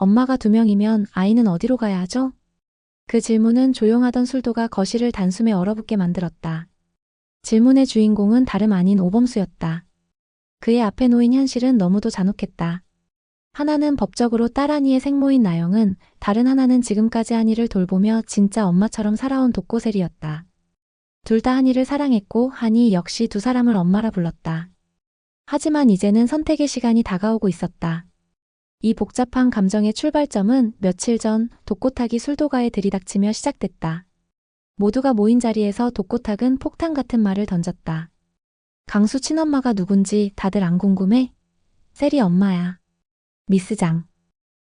엄마가 2명이면 아이는 어디로 가야 하죠? 그 질문은 조용하던 술도가 거실을 단숨에 얼어붙게 만들었다. 질문의 주인공은 다름 아닌 오범수였다. 그의 앞에 놓인 현실은 너무도 잔혹했다. 하나는 법적으로 딸한이의 생모인 나영은, 다른 하나는 지금까지 한이를 돌보며 진짜 엄마처럼 살아온 독고셀이었다. 둘 다 한이를 사랑했고 한이 역시 두 사람을 엄마라 불렀다. 하지만 이제는 선택의 시간이 다가오고 있었다. 이 복잡한 감정의 출발점은 며칠 전 독고탁이 술도가에 들이닥치며 시작됐다. 모두가 모인 자리에서 독고탁은 폭탄 같은 말을 던졌다. 강수 친엄마가 누군지 다들 안 궁금해? 셀이 엄마야. 미스장.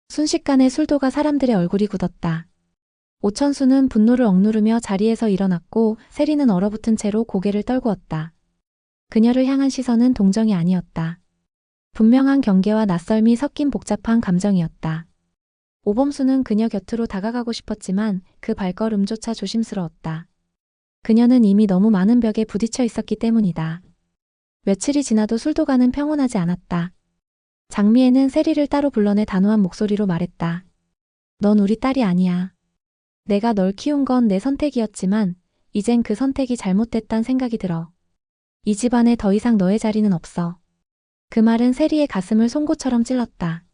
순식간에 술도가 사람들의 얼굴이 굳었다. 오천수는 분노를 억누르며 자리에서 일어났고 세리는 얼어붙은 채로 고개를 떨구었다. 그녀를 향한 시선은 동정이 아니었다. 분명한 경계와 낯설미 섞인 복잡한 감정이었다. 오범수는 그녀 곁으로 다가가고 싶었지만 그 발걸음조차 조심스러웠다. 그녀는 이미 너무 많은 벽에 부딪혀 있었기 때문이다. 며칠이 지나도 술도가는 평온하지 않았다. 장미애는 세리를 따로 불러내 단호한 목소리로 말했다. 넌 우리 딸이 아니야. 내가 널 키운 건 내 선택이었지만 이젠 그 선택이 잘못됐단 생각이 들어. 이 집안에 더 이상 너의 자리는 없어. 그 말은 세리의 가슴을 송곳처럼 찔렀다.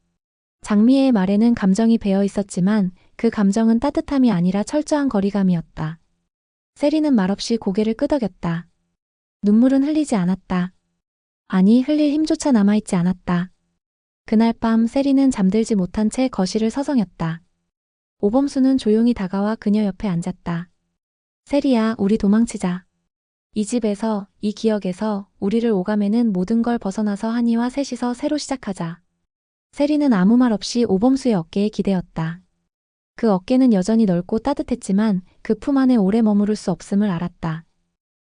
장미애의 말에는 감정이 배어 있었지만 그 감정은 따뜻함이 아니라 철저한 거리감이었다. 세리는 말없이 고개를 끄덕였다. 눈물은 흘리지 않았다. 아니, 흘릴 힘조차 남아있지 않았다. 그날 밤 세리는 잠들지 못한 채 거실을 서성였다. 오범수는 조용히 다가와 그녀 옆에 앉았다. 세리야, 우리 도망치자. 이 집에서, 이 기억에서 우리를 오가매는 모든 걸 벗어나서 한이와 셋이서 새로 시작하자. 세리는 아무 말 없이 오범수의 어깨에 기대었다. 그 어깨는 여전히 넓고 따뜻했지만 그 품 안에 오래 머무를 수 없음을 알았다.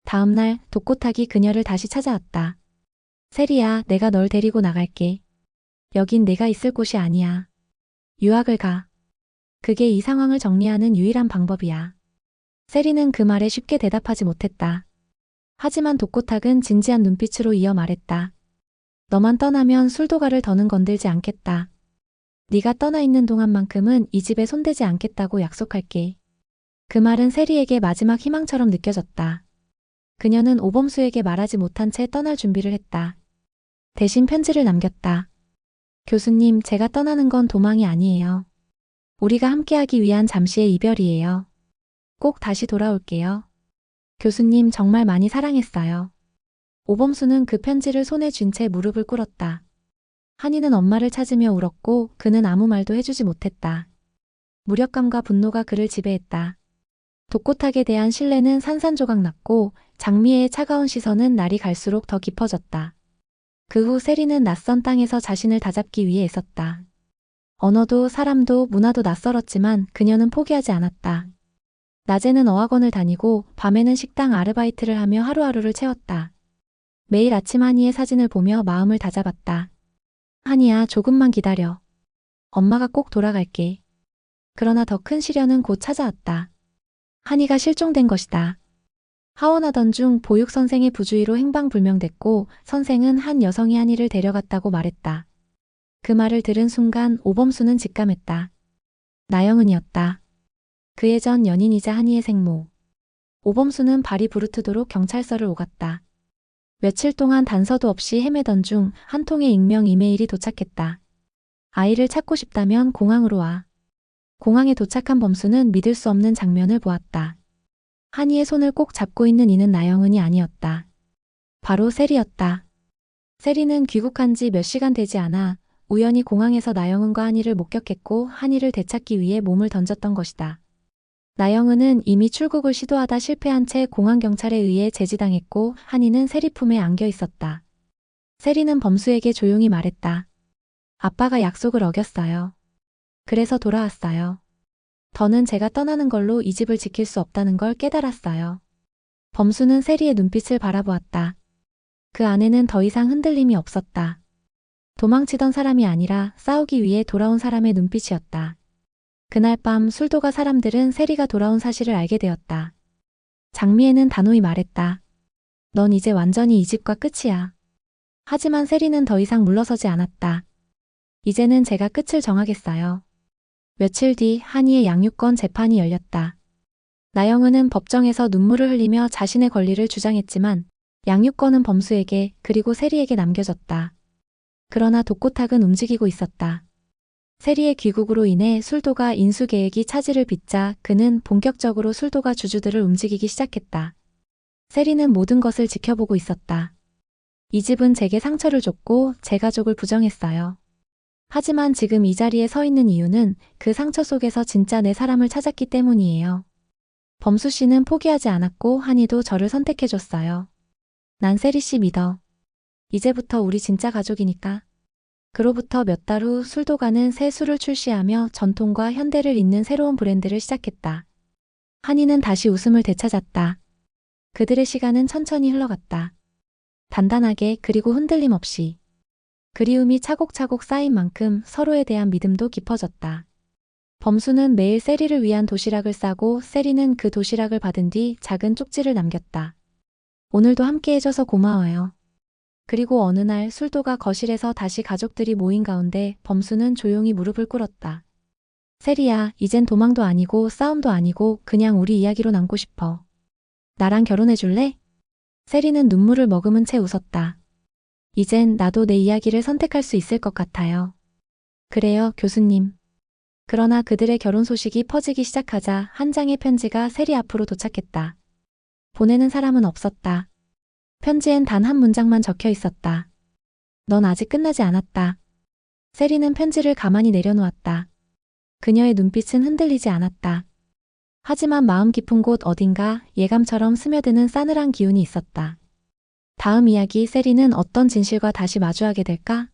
다음 날 독고탁이 그녀를 다시 찾아왔다. 세리야, 내가 널 데리고 나갈게. 여긴 내가 있을 곳이 아니야. 유학을 가. 그게 이 상황을 정리하는 유일한 방법이야. 세리는 그 말에 쉽게 대답하지 못했다. 하지만 독고탁은 진지한 눈빛으로 이어 말했다. 너만 떠나면 술도가를 더는 건들지 않겠다. 네가 떠나 있는 동안만큼은 이 집에 손대지 않겠다고 약속할게. 그 말은 세리에게 마지막 희망처럼 느껴졌다. 그녀는 오범수에게 말하지 못한 채 떠날 준비를 했다. 대신 편지를 남겼다. 교수님, 제가 떠나는 건 도망이 아니에요. 우리가 함께하기 위한 잠시의 이별이에요. 꼭 다시 돌아올게요. 교수님, 정말 많이 사랑했어요. 오범수는 그 편지를 손에 쥔 채 무릎을 꿇었다. 한이는 엄마를 찾으며 울었고 그는 아무 말도 해주지 못했다. 무력감과 분노가 그를 지배했다. 독고탁에 대한 신뢰는 산산조각 났고 장미애의 차가운 시선은 날이 갈수록 더 깊어졌다. 그 후 세리는 낯선 땅에서 자신을 다잡기 위해 애썼다. 언어도 사람도 문화도 낯설었지만 그녀는 포기하지 않았다. 낮에는 어학원을 다니고 밤에는 식당 아르바이트를 하며 하루하루를 채웠다. 매일 아침 한이의 사진을 보며 마음을 다잡았다. 한이야, 조금만 기다려. 엄마가 꼭 돌아갈게. 그러나 더 큰 시련은 곧 찾아왔다. 한이가 실종된 것이다. 하원하던 중 보육선생의 부주의로 행방불명됐고 선생은 한 여성이 한이를 데려갔다고 말했다. 그 말을 들은 순간 오범수는 직감했다. 나영은이었다. 그의 전 연인이자 한이의 생모. 오범수는 발이 부르트도록 경찰서를 오갔다. 며칠 동안 단서도 없이 헤매던 중 한 통의 익명 이메일이 도착했다. 아이를 찾고 싶다면 공항으로 와. 공항에 도착한 범수는 믿을 수 없는 장면을 보았다. 한이의 손을 꼭 잡고 있는 이는 나영은이 아니었다. 바로 세리였다. 세리는 귀국한 지 몇 시간 되지 않아 우연히 공항에서 나영은과 한이를 목격했고 한이를 되찾기 위해 몸을 던졌던 것이다. 나영은은 이미 출국을 시도하다 실패한 채 공항경찰에 의해 제지당했고 한이는 세리 품에 안겨 있었다. 세리는 범수에게 조용히 말했다. 아빠가 약속을 어겼어요. 그래서 돌아왔어요. 더는 제가 떠나는 걸로 이 집을 지킬 수 없다는 걸 깨달았어요. 범수는 세리의 눈빛을 바라보았다. 그 안에는 더 이상 흔들림이 없었다. 도망치던 사람이 아니라 싸우기 위해 돌아온 사람의 눈빛이었다. 그날 밤 술도가 사람들은 세리가 돌아온 사실을 알게 되었다. 장미애는 단호히 말했다. 넌 이제 완전히 이 집과 끝이야. 하지만 세리는 더 이상 물러서지 않았다. 이제는 제가 끝을 정하겠어요. 며칠 뒤 한이의 양육권 재판이 열렸다. 나영은은 법정에서 눈물을 흘리며 자신의 권리를 주장했지만 양육권은 범수에게 그리고 세리에게 남겨졌다. 그러나 독고탁은 움직이고 있었다. 세리의 귀국으로 인해 술도가 인수 계획이 차질을 빚자 그는 본격적으로 술도가 주주들을 움직이기 시작했다. 세리는 모든 것을 지켜보고 있었다. 이 집은 제게 상처를 줬고 제 가족을 부정했어요. 하지만 지금 이 자리에 서 있는 이유는 그 상처 속에서 진짜 내 사람을 찾았기 때문이에요. 범수 씨는 포기하지 않았고 한이도 저를 선택해줬어요. 난 세리 씨 믿어. 이제부터 우리 진짜 가족이니까. 그로부터 몇 달 후 술도가는 새 술을 출시하며 전통과 현대를 잇는 새로운 브랜드를 시작했다. 한이는 다시 웃음을 되찾았다. 그들의 시간은 천천히 흘러갔다. 단단하게 그리고 흔들림 없이. 그리움이 차곡차곡 쌓인 만큼 서로에 대한 믿음도 깊어졌다. 범수는 매일 세리를 위한 도시락을 싸고 세리는 그 도시락을 받은 뒤 작은 쪽지를 남겼다. 오늘도 함께 해줘서 고마워요. 그리고 어느 날 술도가 거실에서 다시 가족들이 모인 가운데 범수는 조용히 무릎을 꿇었다. 세리야, 이젠 도망도 아니고 싸움도 아니고 그냥 우리 이야기로 남고 싶어. 나랑 결혼해 줄래? 세리는 눈물을 머금은 채 웃었다. 이젠 나도 내 이야기를 선택할 수 있을 것 같아요. 그래요, 교수님. 그러나 그들의 결혼 소식이 퍼지기 시작하자 한 장의 편지가 세리 앞으로 도착했다. 보내는 사람은 없었다. 편지엔 단 한 문장만 적혀 있었다. 넌 아직 끝나지 않았다. 세리는 편지를 가만히 내려놓았다. 그녀의 눈빛은 흔들리지 않았다. 하지만 마음 깊은 곳 어딘가 예감처럼 스며드는 싸늘한 기운이 있었다. 다음 이야기 세리는 어떤 진실과 다시 마주하게 될까?